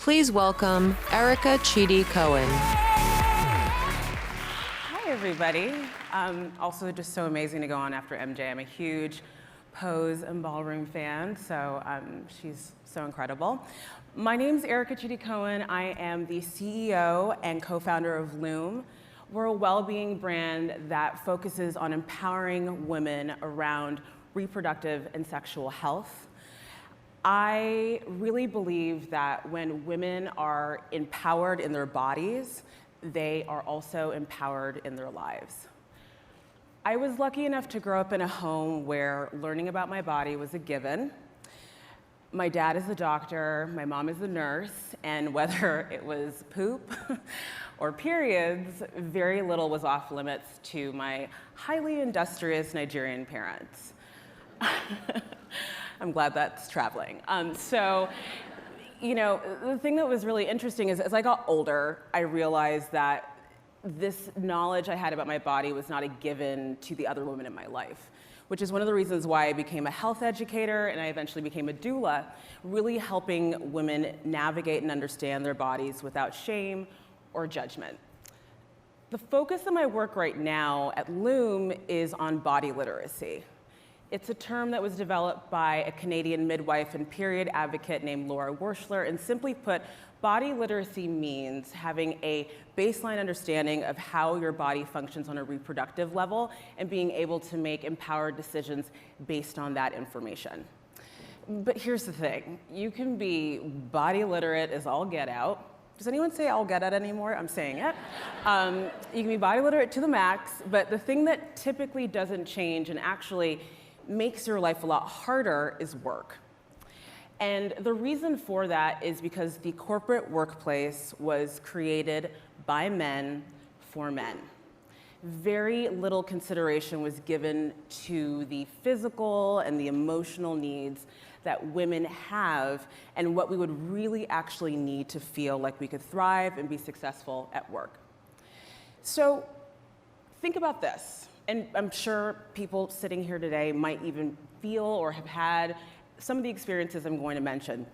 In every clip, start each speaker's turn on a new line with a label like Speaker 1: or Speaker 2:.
Speaker 1: Please welcome Erica Chidi Cohen.
Speaker 2: Hi, everybody. Also, just so amazing to go on after MJ. I'm a huge Pose and Ballroom fan, so she's so incredible. My name's Erica Chidi Cohen. I am the CEO and co-founder of LOOM. We're a well-being brand that focuses on empowering women around reproductive and sexual health. I really believe that when women are empowered in their bodies, they are also empowered in their lives. I was lucky enough to grow up in a home where learning about my body was a given. My dad is a doctor, my mom is a nurse, and whether it was poop or periods, very little was off limits to my highly industrious Nigerian parents. I'm glad that's traveling. The thing that was really interesting is as I got older, I realized that this knowledge I had about my body was not a given to the other women in my life, which is one of the reasons why I became a health educator and I eventually became a doula, really helping women navigate and understand their bodies without shame or judgment. The focus of my work right now at LOOM is on body literacy. It's a term that was developed by a Canadian midwife and period advocate named Laura Werschler, and simply put, body literacy means having a baseline understanding of how your body functions on a reproductive level and being able to make empowered decisions based on that information. But here's the thing, you can be body literate as all get out. Does anyone say all get out anymore? I'm saying it. You can be body literate to the max, but the thing that typically doesn't change and actually makes your life a lot harder is work. And the reason for that is because the corporate workplace was created by men for men. Very little consideration was given to the physical and the emotional needs that women have and what we would really actually need to feel like we could thrive and be successful at work. So think about this. And I'm sure people sitting here today might even feel or have had some of the experiences I'm going to mention.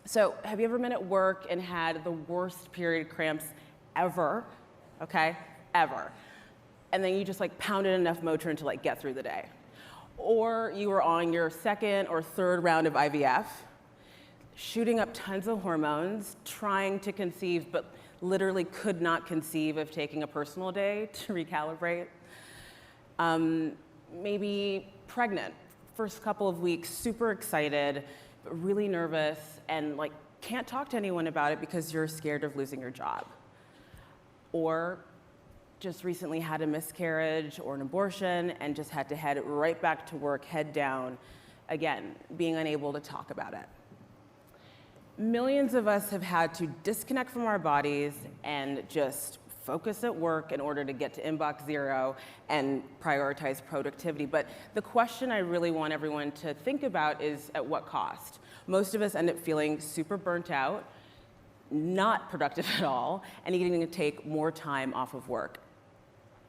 Speaker 2: So have you ever been at work and had the worst period cramps ever? Okay, ever. And then you just pounded enough Motrin to get through the day. Or you were on your second or third round of IVF, shooting up tons of hormones, trying to conceive, but literally could not conceive of taking a personal day to recalibrate. Maybe pregnant, first couple of weeks, super excited, but really nervous, and can't talk to anyone about it because you're scared of losing your job. Or just recently had a miscarriage or an abortion and just had to head right back to work, head down, again, being unable to talk about it. Millions of us have had to disconnect from our bodies and just focus at work in order to get to inbox zero and prioritize productivity. But the question I really want everyone to think about is at what cost? Most of us end up feeling super burnt out, not productive at all, and needing to take more time off of work.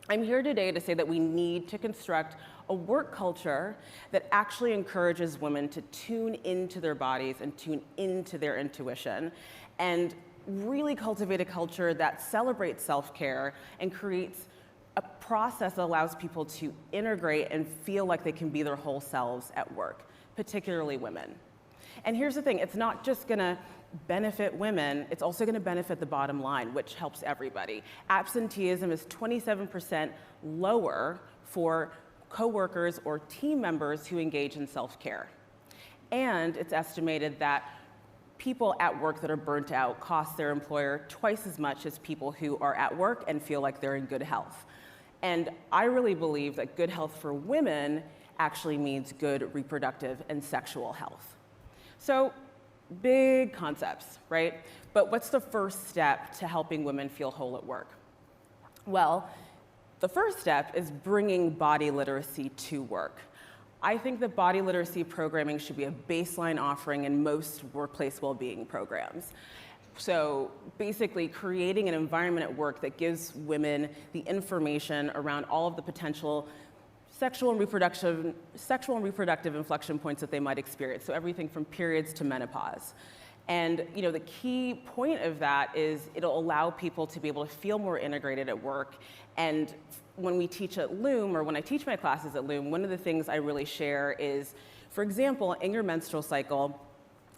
Speaker 2: I'm here today to say that we need to construct a work culture that actually encourages women to tune into their bodies and tune into their intuition, and really cultivate a culture that celebrates self-care and creates a process that allows people to integrate and feel like they can be their whole selves at work, particularly women. And here's the thing, it's not just gonna benefit women, it's also gonna benefit the bottom line, which helps everybody. Absenteeism is 27% lower for coworkers or team members who engage in self-care. And it's estimated that people at work that are burnt out cost their employer twice as much as people who are at work and feel like they're in good health. And I really believe that good health for women actually means good reproductive and sexual health. So, big concepts, right? But what's the first step to helping women feel whole at work? Well, the first step is bringing body literacy to work. I think that body literacy programming should be a baseline offering in most workplace well-being programs. So basically creating an environment at work that gives women the information around all of the potential sexual and reproductive inflection points that they might experience. So everything from periods to menopause. And the key point of that is it'll allow people to be able to feel more integrated at work. And when we teach at LOOM, or when I teach my classes at LOOM, one of the things I really share is, for example, in your menstrual cycle,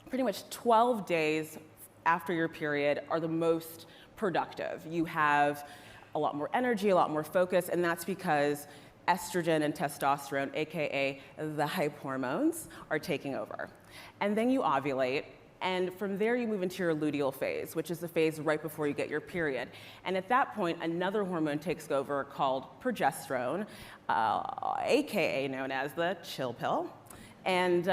Speaker 2: pretty much 12 days after your period are the most productive. You have a lot more energy, a lot more focus, and that's because estrogen and testosterone, AKA the hype hormones, are taking over. And then you ovulate, and from there you move into your luteal phase, which is the phase right before you get your period. And at that point, another hormone takes over called progesterone, AKA known as the chill pill. And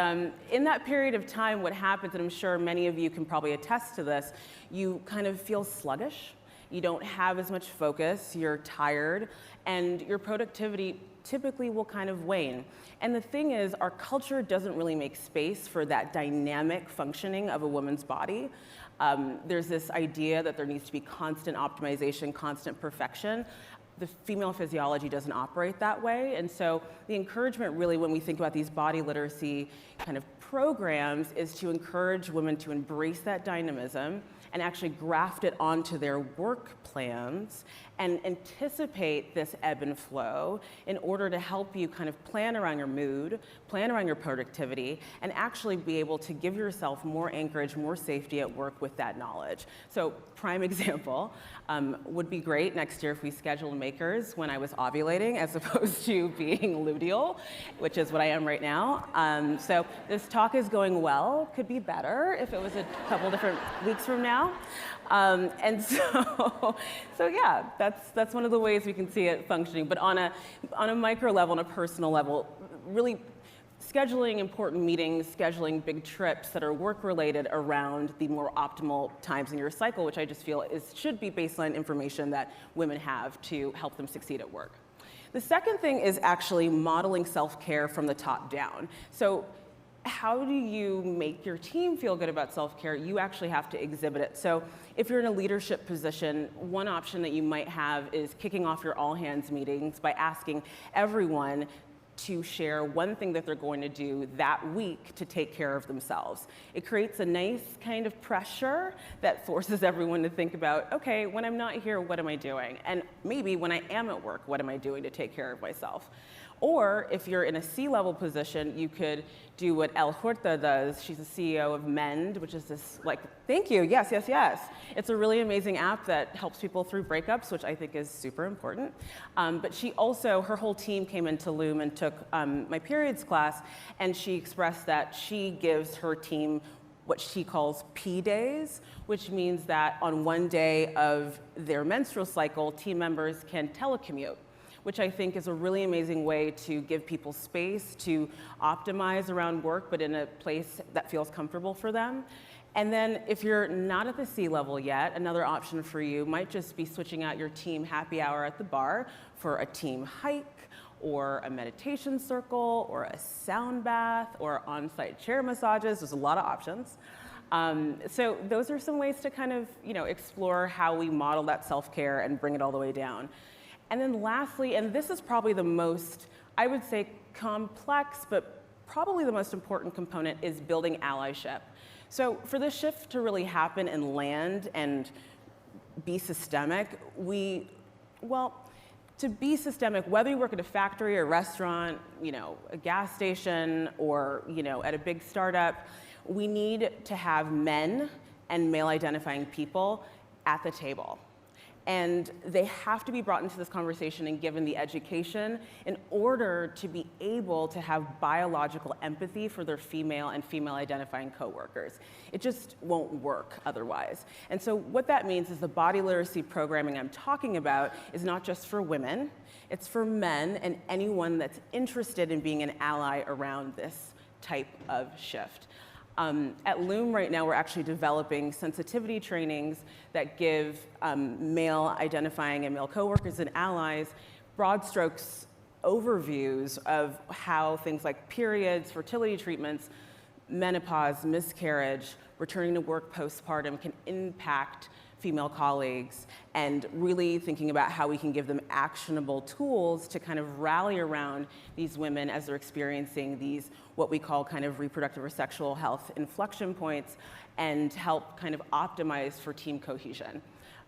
Speaker 2: in that period of time, what happens, and I'm sure many of you can probably attest to this, you kind of feel sluggish. You don't have as much focus, you're tired, and your productivity typically will kind of wane. And the thing is, our culture doesn't really make space for that dynamic functioning of a woman's body. There's this idea that there needs to be constant optimization, constant perfection. The female physiology doesn't operate that way. And so the encouragement really when we think about these body literacy kind of programs is to encourage women to embrace that dynamism and actually graft it onto their work plans and anticipate this ebb and flow in order to help you kind of plan around your mood, plan around your productivity, and actually be able to give yourself more anchorage, more safety at work with that knowledge. So prime example, would be great next year if we scheduled makers when I was ovulating as opposed to being luteal, which is what I am right now. So this talk is going well, could be better if it was a couple different weeks from now. And so yeah, that's one of the ways we can see it functioning. But on a micro level, on a personal level, really scheduling important meetings, scheduling big trips that are work-related around the more optimal times in your cycle, which I just feel should be baseline information that women have to help them succeed at work. The second thing is actually modeling self-care from the top down. So how do you make your team feel good about self-care? You actually have to exhibit it. So if you're in a leadership position, one option that you might have is kicking off your all-hands meetings by asking everyone to share one thing that they're going to do that week to take care of themselves. It creates a nice kind of pressure that forces everyone to think about, okay, when I'm not here, what am I doing? And maybe when I am at work, what am I doing to take care of myself? Or if you're in a C-level position, you could do what El Horta does. She's the CEO of Mend, which is this, thank you, yes. It's a really amazing app that helps people through breakups, which I think is super important. But she also, her whole team came into LOOM and took my periods class, and she expressed that she gives her team what she calls P days, which means that on one day of their menstrual cycle, team members can telecommute, which I think is a really amazing way to give people space to optimize around work, but in a place that feels comfortable for them. And then if you're not at the C level yet, another option for you might just be switching out your team happy hour at the bar for a team hike, or a meditation circle, or a sound bath, or on-site chair massages. There's a lot of options. So those are some ways to kind of explore how we model that self-care and bring it all the way down. And then lastly, and this is probably the most, I would say, complex, but probably the most important component, is building allyship. So for this shift to really happen and land and be systemic, to be systemic, whether you work at a factory, a restaurant, a gas station, or at a big startup, we need to have men and male-identifying people at the table. And they have to be brought into this conversation and given the education in order to be able to have biological empathy for their female and female-identifying coworkers. It just won't work otherwise. And so what that means is the body literacy programming I'm talking about is not just for women, it's for men and anyone that's interested in being an ally around this type of shift. At LOOM right now, we're actually developing sensitivity trainings that give male identifying and male coworkers and allies broad strokes overviews of how things like periods, fertility treatments, menopause, miscarriage, returning to work postpartum can impact female colleagues, and really thinking about how we can give them actionable tools to kind of rally around these women as they're experiencing these, what we call kind of reproductive or sexual health inflection points, and help kind of optimize for team cohesion.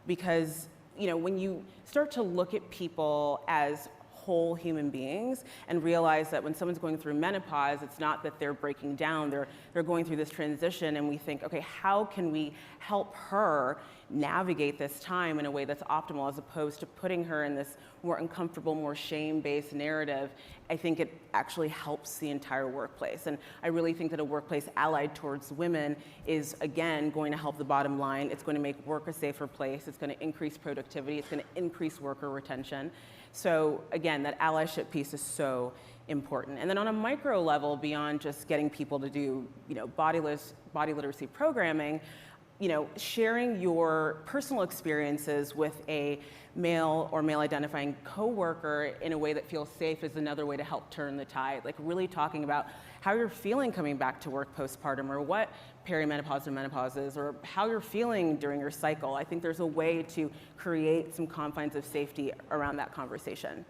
Speaker 2: Because, you know, when you start to look at people as whole human beings and realize that when someone's going through menopause, it's not that they're breaking down, they're going through this transition, and we think, okay, how can we help her navigate this time in a way that's optimal, as opposed to putting her in this more uncomfortable, more shame-based narrative. I think it actually helps the entire workplace. And I really think that a workplace allied towards women is, again, going to help the bottom line. It's going to make work a safer place. It's going to increase productivity. It's going to increase worker retention. So again, that allyship piece is so important. And then on a micro level, beyond just getting people to do, you know, body literacy programming, you know, sharing your personal experiences with a male or male identifying coworker in a way that feels safe is another way to help turn the tide. Like really talking about how you're feeling coming back to work postpartum, or what perimenopause or menopause is, or how you're feeling during your cycle. I think there's a way to create some confines of safety around that conversation.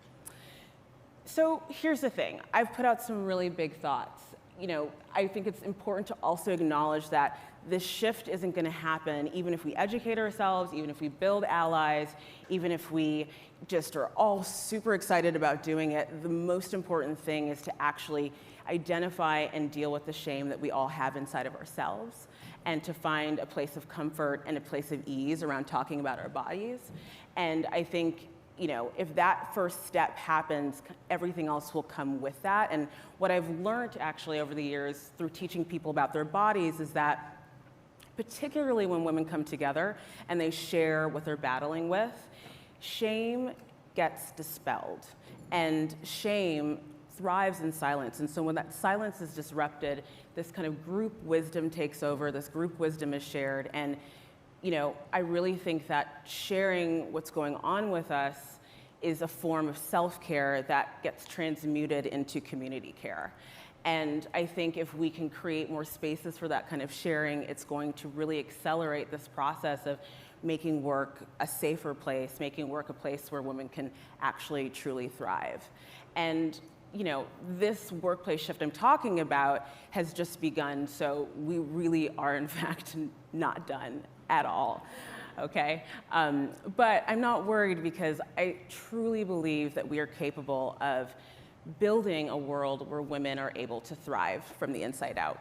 Speaker 2: So here's the thing. I've put out some really big thoughts. You know, I think it's important to also acknowledge that this shift isn't going to happen even if we educate ourselves, even if we build allies, even if we just are all super excited about doing it. The most important thing is to actually identify and deal with the shame that we all have inside of ourselves, and to find a place of comfort and a place of ease around talking about our bodies. And I think, you know, if that first step happens, everything else will come with that. And what I've learned actually over the years through teaching people about their bodies is that, particularly when women come together and they share what they're battling with, shame gets dispelled. And shame thrives in silence. And so when that silence is disrupted, this kind of group wisdom takes over, this group wisdom is shared. And, you know, I really think that sharing what's going on with us is a form of self-care that gets transmuted into community care. And I think if we can create more spaces for that kind of sharing, it's going to really accelerate this process of making work a safer place, making work a place where women can actually truly thrive. And, you know, this workplace shift I'm talking about has just begun, so we really are in fact not done at all. Okay? But I'm not worried, because I truly believe that we are capable of building a world where women are able to thrive from the inside out.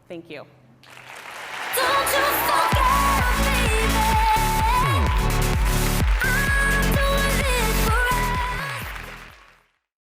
Speaker 2: Thank you.
Speaker 3: Don't you forget, baby.